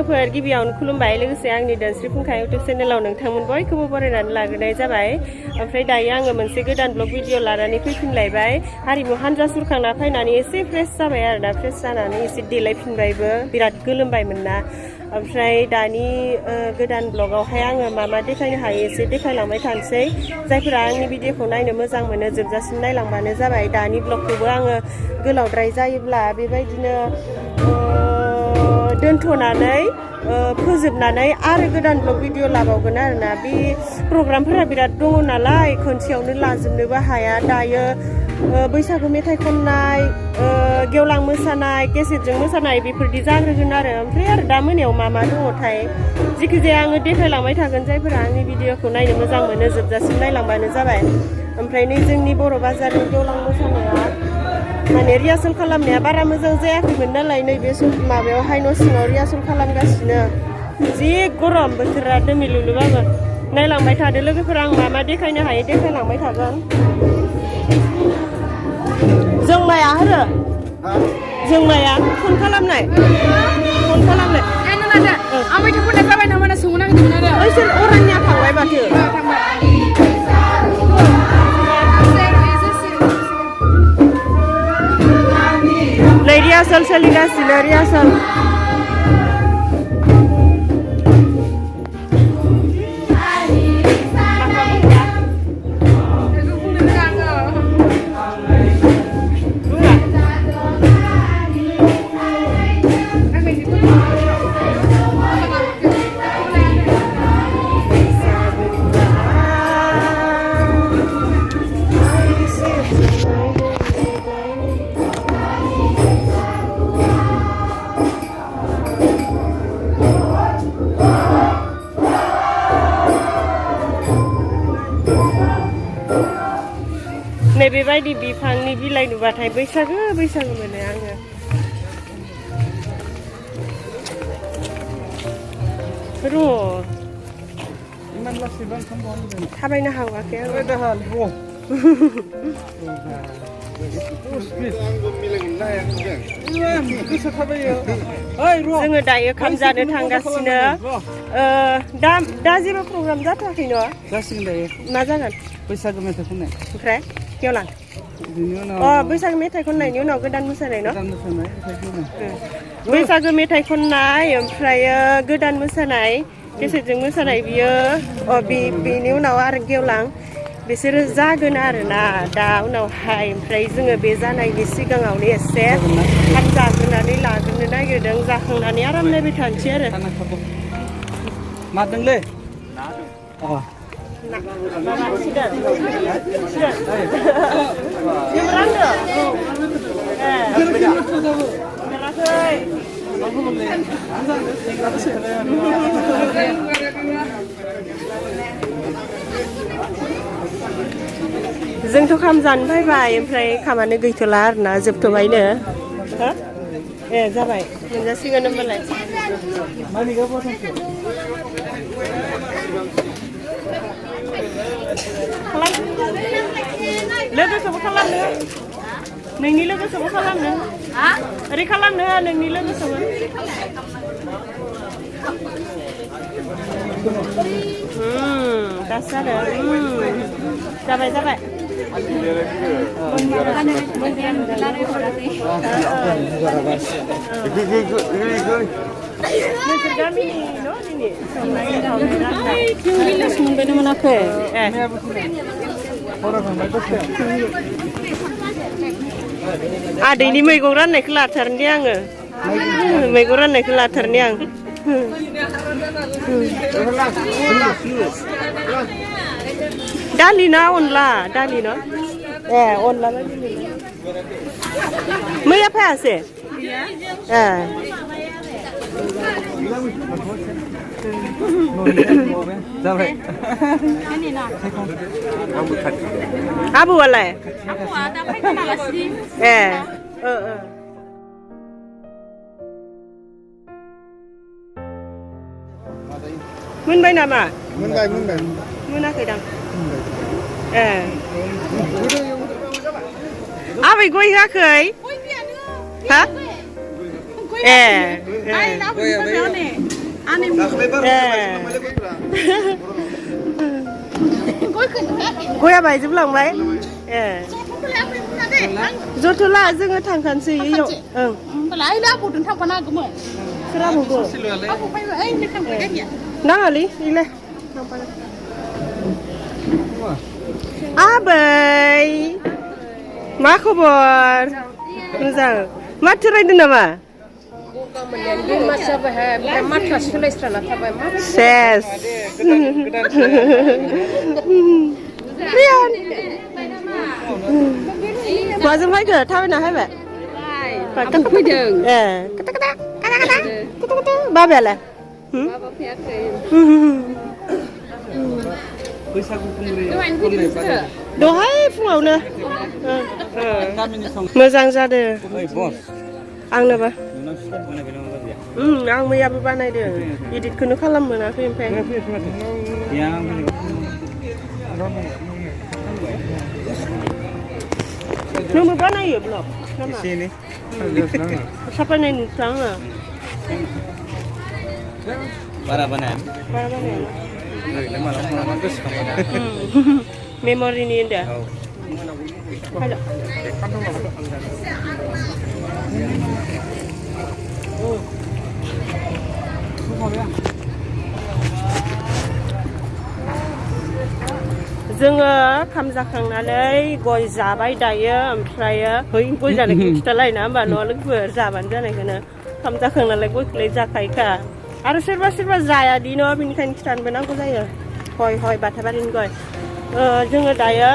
लोगोफोर गिबियावनो खुलुमबाय लोगोसे आंनि दोनस्रि फुंखा इउटुब चेनेलाव नोंथांमोन बयखौबो बरायनानै लाग्रोनाय जाबाय ओमफ्राय दायो आङो मोनसे गोदान ब्लग भिडिअ लानानै फैफिनलायबाय हारिमु हानजा सुरखांना फैनानै एसे फ्रेस जाबाय आरोना फ्रेस जानानै एसे देलायफिनबायबो बिराद गोलोमबायमोन ना ओमफ्राय दानि गोदान ब्लगावहाय आङो मा देखायनो हायो एसे देखायलांबाय थानोसै जायफोरा आंनि भिडिअखौ नायनो मोजां मोनो जोबजासिम नायलांबानो जाबाय दानि ब्लगखौबो आङो गोलावद्राय जायोब्ला बेबायदिनो दोनथ'नानै फोजोबनानै आरो गोदान ब्लग भिडिअ लाबावगोन आरोना बे प्रग्रामफोरा बिराद दङ नालाय खनसेयावनो लाजोबनोबो हाया दायो बैसागु मेथाइ खननाय गेवलां मोसानाय केसेटजों मोसानाय बेफोरदि जाग्रोगोन ओमफ्राय आरो दा मोनायाव मा दङथाय जिखिजाया आङो देखायलांबाय थागोन जायफोरा आंनि भिडिअखौ नायनो मोजां मोनो जोबजासिम नायलांबानो जाबाय ओमफ्राय नै जोंनि बर' बाजारनि गेवलां मोसानाया माने रिहार्सेल खालामनाया बारा मोजां जायाखैमोन नालाय नैबे माबायावहाय न' सिङाव रिहार्सेल खालामगासिनो जि गरम बोथोरा दोमैलुलुबाबो नायलांबाय थादो लोगोफोर आं मा देखायनो हायो देखायलांबाय थागोन जोंमाया होरो जोंमाया फन खालामनाय आं मेथाइ खननाय जाबाय नामा होनना सोंनो नागिरदोंमोन आरो ओइसोर अरण्या थांबाय माथो नै रिहार्सेल सोलिगासिनो रिहार्सेल नै बेबायदि बिफांनि बिलाइ नुबाथाय बैसागु मोनो आङो थाबायनो हावाखै जोङो दायो ओंखाम जानो थांगासिनो दा जेबो प्रग्राम जाथ'वाखै न' जासिगोन दायो मा जागोन बैसागु मेथाइ खननाय ओमफ्राय गेवलां बैसागु मेथाइ खननायनि उनाव गोदान मोसानाय न' बैसागु मेथाइ खननाय ओमफ्रायो गोदान मोसानाय केसेटजों मोसानाय बियो बेनि उनाव आरो गेवलां बिसोरो जागोन आरोना दा उनावहाय ओमफ्राय जोङो बे जानायनि सिगाङावनो एसे ओंखाम जाग्रोनानै लाग्रोनो नागिरदों जाखांनानै आराम नायबाय थानोसै आरो मादोंलै जोंथ' खाम जानो फैबाय ओमफ्राय खामानो गैथ'ला आरोना जोबथ'बायनो जाबाय मोनजासिगोन होनबालाय लोगोखौबो खालामनो नोंनि लोगोखौबो खालामनो ओरै खालामनो नोंनि लोगोखौबो दासो जादों जाबाय नोंसोर गामिनि न' दिनै मोनबायनो मोनाखै आदैनि मैगं राननायखौ लाथारनि आङो मैगं राननायखौ लाथारनि आं दालि ना अनला दालि न' अनला मैया फैयासै आबौआलाय मोनबाय नामा मोनबाय मोनाखैदां आबै गय होआखै हा Ani गया बायजोबलांबाय ए जथला जोङो थांखानोसै इयाव ओं होमबालाय आबौदों थांफानो हागौमोन सोर आबौखौ आबौ फैबाय ओइ नै थांबाय गारिया नाङालै इलाय थांफानो आबै मा खबर मोजां माथो रायदों नामा सेस माजों फैखो थाबायना फैबाय फैदों ए बाबायालाय बाबा फैयाखै दहाय फुङावनो मोजां जादों आंनोबा आं मैयाबो बानायदों इदिटखौनो खालाम मोनाखै ओमफ्राय नोंबो बानायो ब्लग साफायनाय नुथां आङो बारा बानाया मेम'रिनि होनदो जोङो खाम जाखांनानै गय जाबाय दायो ओमफ्रायो है गय जानायखौ खिथालायना होमबा न'आ लोगोफोर जाबानो जानायखौनो खाम जाखांनानै गयखौलाय जाखायोखा आरो सोरबा सोरबा जायादि न' बेनिखायनो खिथानोबो नांगौ जायो हय हय बाथाबारिनि गय जोङो दायो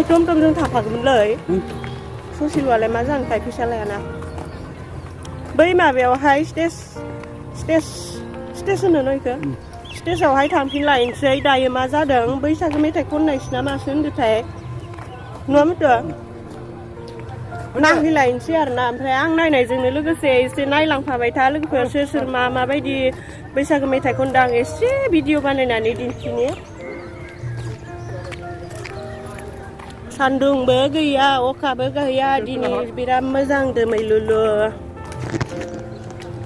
टम टमजों थांफागौमोनलै ससिलवालाय मा जानोखाय फैसा लायाना बै माबायावहाय स्टेज होनो न' इखो स्टेजावहाय थांफिनलायनोसै दायो मा जादों बैसागो मेथाइ खननायसो ना मासो होनदोंथाय नङामोनथ' नायहैलायनोसै आरोना ओमफ्राय आं नायनायजोंनो लोगोसे एसे नायलांफाबाय था लोगोफोर सोर सोर माबायदि बैसागो मेथाइ खनदों आं एसे भिडिअ बानायनानै दिन्थिनि सान्दुंबो गैया अखाबो गैया दिनै बिराद मोजां दोमैलुलु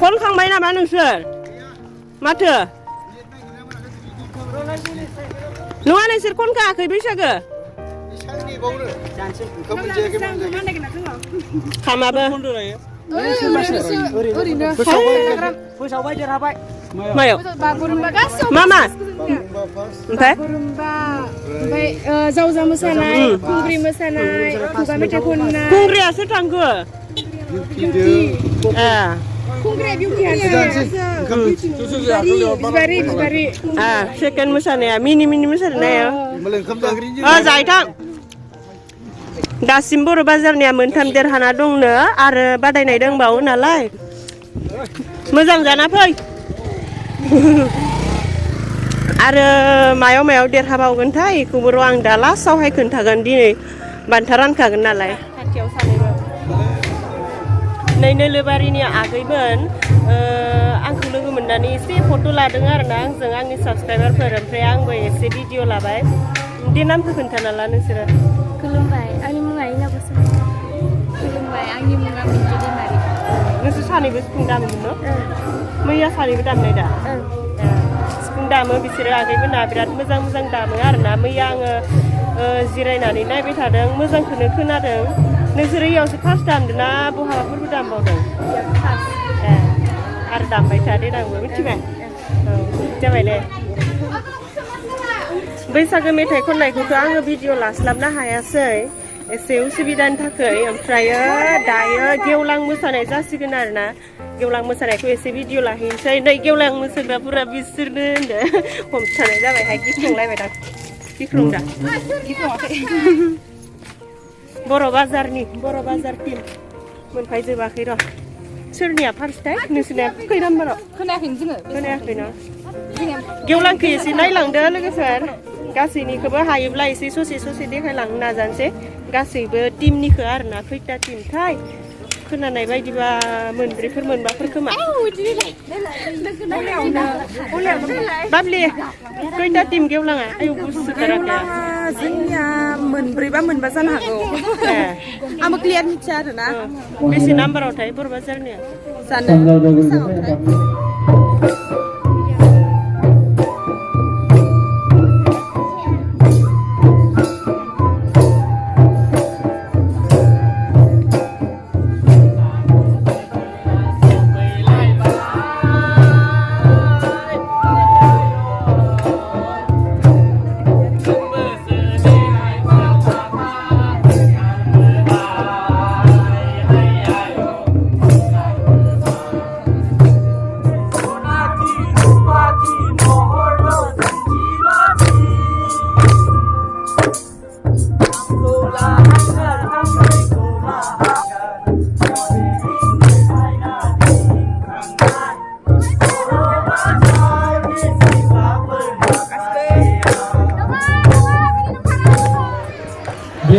खनखांबाय नामा नोंसोर माथो नङा नोंसोर खनखायाखै बैसागो खामाबो मायाव मा मा ओमफ्राय जावजा मोसानाय खुंग्रि मोसानाय खुगा मेथाइ खननाय खुंग्रियासो थांखो सेकेन्ड मोसानाया मिनि मोसानाया जाय थां दासिम बर' बाजारनिया मोनथाम देरहाना दंनो आरो बादायनाय दंबावो नालाय मोजां जाना फै आरो मायाव देरहाबावगोनथाय बेखौबो आं दा लास्टआवहाय खोन्थागोन दिनै बान्था रानखागोन नालाय खाथियाव सानैबो नै नोलोबारिनि आगैमोन आंखौ लोगो मोननानै एसे फट' लादों आरोना आंजों आंनि साबसक्राइबारफोर ओमफ्राय आंबो एसे भिडिअ लाबाय दे नामखौ खोन्थाना ला नोंसोरो खुलुमबाय आंनि मुङा इना बसुमतारी खुलुमबाय आंनि मुङा मिन्टु दैमारि नोंसोर सानैबो सिफुं दामोमोन न' मैया सानैबो दामनाय दा सिफुं दामो बिसोरो आगैमोना बिराद मोजां दामो आरोना मैया आङो जिरायनानै नायबाय थादों मोजांखौनो खोनादों नोंसोरो इयावसो फार्स्ट दामदों ना बहाबाफोरबो दामबावदों आरो दामबाय था देनांबो मिथिबाय औ जाबायले बैसागो मेथाइ खननायखौथ' आङो भिडिअ लास्लाबनो हायासै एसे उसुबिदानि थाखाय ओमफ्रायो दायो गेवलां मोसानाय जासिगोन आरोना गेवलां मोसानायखौ एसे भिडिअ लाहैनोसै नै गेवलां मोसाग्राफोरा बिसोरनो होनदो हमथानाय जाबायहाय गिख्रंलायबाय दा गिख्रंदा बर' बाजार टिम मोनफायजोबाखै र' सोरनिया फार्स्टथाय नोंसोरनिया खै नाम्बाराव खोनायाखैनो जोङो खोनायाखै ना गेवलांखौ एसे नायलांदो लोगोफोर गासैनिखौबो हायोब्ला एसे ससे देखायलांनो नाजानोसै गासैबो टिमनिखौ आरोना खैथा टिमथाय खोनानाय बायदिबा मोनब्रैफोर मोनबाफोर खोमा बाबलि खैथा टिम गेवलाङा आयौ बुजिथाराखै जोंनिया मोनब्रैबा मोनबा जानो हागौ आंबो क्लियार मिथिया आरोना बेसे नाम्बाराव थायो बर' बाजारनिया जानो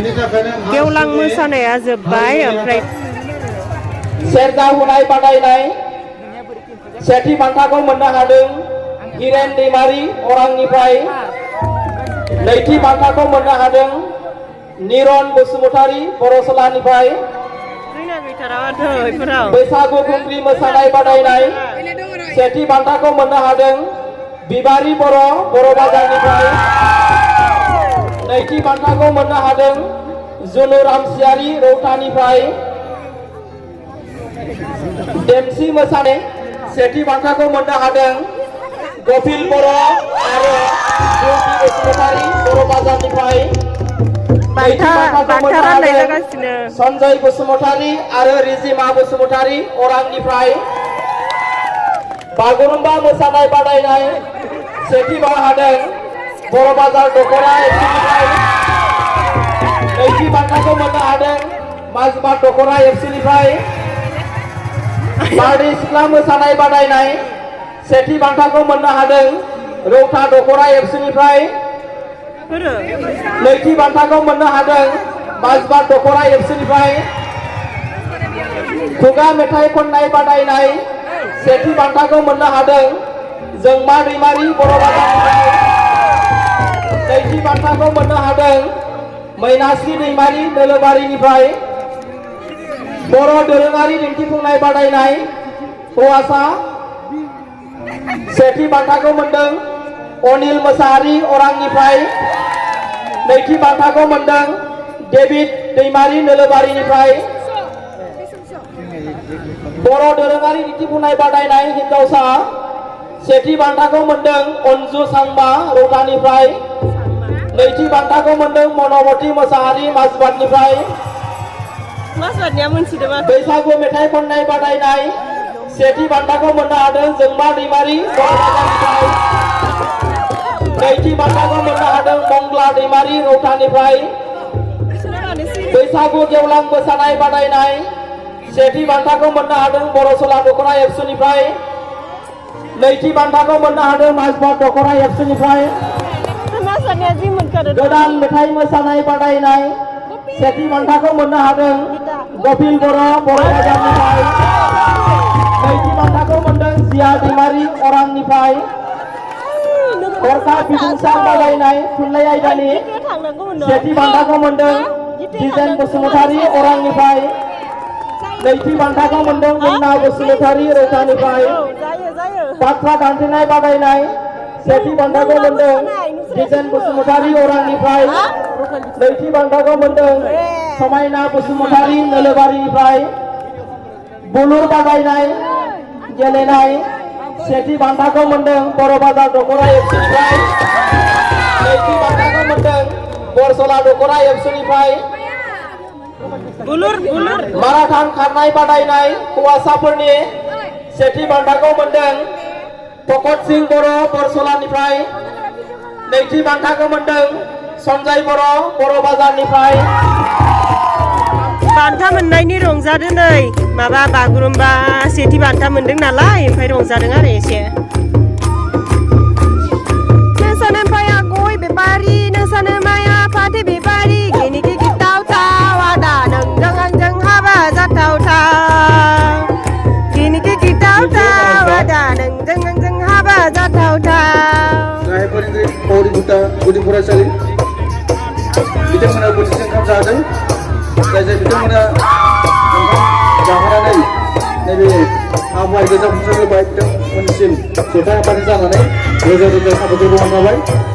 गेवलां मोसानाया जोब्बाय ओमफ्राय सेरजा हुनाय बादायनाय सेथि बान्थाखौ मोननो हादों हिरेन दैमारि अरांनिफ्राय नैथि बान्थाखौ मोननो हादों निरन बसुमतारी बरसलानिफ्राय बैसागु खुंग्रि मोसानाय बादायनाय सेथि बान्थाखौ मोननो हादों बिबारी बर' बाजारनिफ्राय नैथि बान्थाखौ मोननो हादों जुनु रामसियारि रौतानिफ्राय देमसि मोसानाय सेथि बान्थाखौ मोननो हादों गफिल बर' आरो ज्योति बसुमतारी बर' बाजारनिफ्राय बान्था राननाय जागासिनो सन्जय बसुमतारी आरो रिजिमा बसुमतारी अरांनिफ्राय बागुरुम्बा मोसानाय बादायनाय सेथि बान्था हादों बर' बाजार दख'रा एफसिनिफ्राय नैथि बान्थाखौ मोननो हादों माजबाद दख'रा एफसिनिफ्राय बारदै सिख्ला मोसानाय बादायनाय सेथि बान्थाखौ मोननो हादों रौता दख'रा एफसिनिफ्राय नैथि बान्थाखौ मोननो हादों माजबाद दख'रा एफसिनिफ्राय खुगा मेथाइ खननाय बादायनाय सेथि बान्थाखौ मोननो हादों जोंमा दैमारि बर' बाजारनिफ्राय नैथि बान्थाखौ मोननो हादों मैनास्रि दैमारि नोलोबारिनिफ्राय बर' दोरोङारि दिन्थिफुंनाय बादायनाय हौवासा सेथि बान्थाखौ मोनदों अनिल मोसाहारि अरांनिफ्राय नैथि बान्थाखौ मोनदों डेभिड दैमारि नोलोबारिनिफ्राय बर' दोरोङारि दिन्थिफुंनाय बादायनाय हिन्जावसा सेथि बान्थाखौ मोनदों अनजु सांबा रौतानिफ्राय नैथि बान्थाखौ मोनदों मनबती मोसाहारि माजबादनिफ्राय बैसागु मेथाइ खननाय बादायनाय सेथि बान्थाखौ मोननो हादों जोंमा दैमारि बर'बाजारनिफ्राय नैथि बान्थाखौ मोननो हादों मंगला दैमारि रौतानिफ्राय बैसागु गेवलां मोसानाय बादायनाय सेथि बान्थाखौ मोननो हादों बर'सला दख'रा एबसुनिफ्राय नैथि बान्थाखौ मोननो हादों माजबाद दख'रा एबसुनिफ्राय गोदान मेथाइ मोसानाय बादायनाय सेथि बान्थाखौ मोननो हादों गफिल बर' बाजारनिफ्राय नैथि बान्थाखौ मोनदों जिया दैमारि अरांनिफ्राय हरखाब बिबुंसार बादायनाय थुनलाइ आयदानि सेथि बान्थाखौ मोनदों दिजेन बसुमतारी अरांनिफ्राय नैथि बान्थाखौ मोनदों मुन्ना बसुमतारी रौतानिफ्राय बाथ्रा दान्थेनाय बादायनाय सेथि बान्थाखौ मोनदों दिजेन बसुमतारी अरांनिफ्राय नैथि बान्थाखौ मोनदों समायना बसुमतारी नोलोबारिनिफ्राय बुलुर बादायनाय गेलेनाय सेथि बान्थाखौ मोनदों बर' बाजार दख'रा एबसुनिफ्राय नैथि बान्थाखौ मोनदों बरसला दख'रा एबसुनिफ्राय माराथन खारनाय बादायनाय हौवासाफोरनि सेथि बान्थाखौ मोनदों भगत सिंह बर' बरसलानिफ्राय नैथि बान्थाखौ मोनदों सन्जय बर' बाजारनिफ्राय बान्था मोननायनि रंजादों नै माबा बागुरुम्बा सेथि बान्था मोनदों नालाय ओमफ्राय रंजादों आरो एसे नोंसानो फाया गय बेपारि नोंसानो माया फाथै बेपारि गिनिखि गिथाव थाव आदा नोंजों आंजों हाबा जाथाव थाव गिनिखि गिथाव थाव आदा नोंजों आंजों हाबा जाथाव थाव गाहाय फोरोंगिरि पौरिभुटा गुदि फरायसालि बिथांमोना बोथिसे ओंखाम जादों जाय बिथांमोना ओंखाम जाहोनानै नैबे आबहावा गोजाम फुंसार होबाय मोनसे नोंथांमोननिसिम जथाय आफादनि जानानै रोजा रोजा साबायखर बावहरनाय थाबाय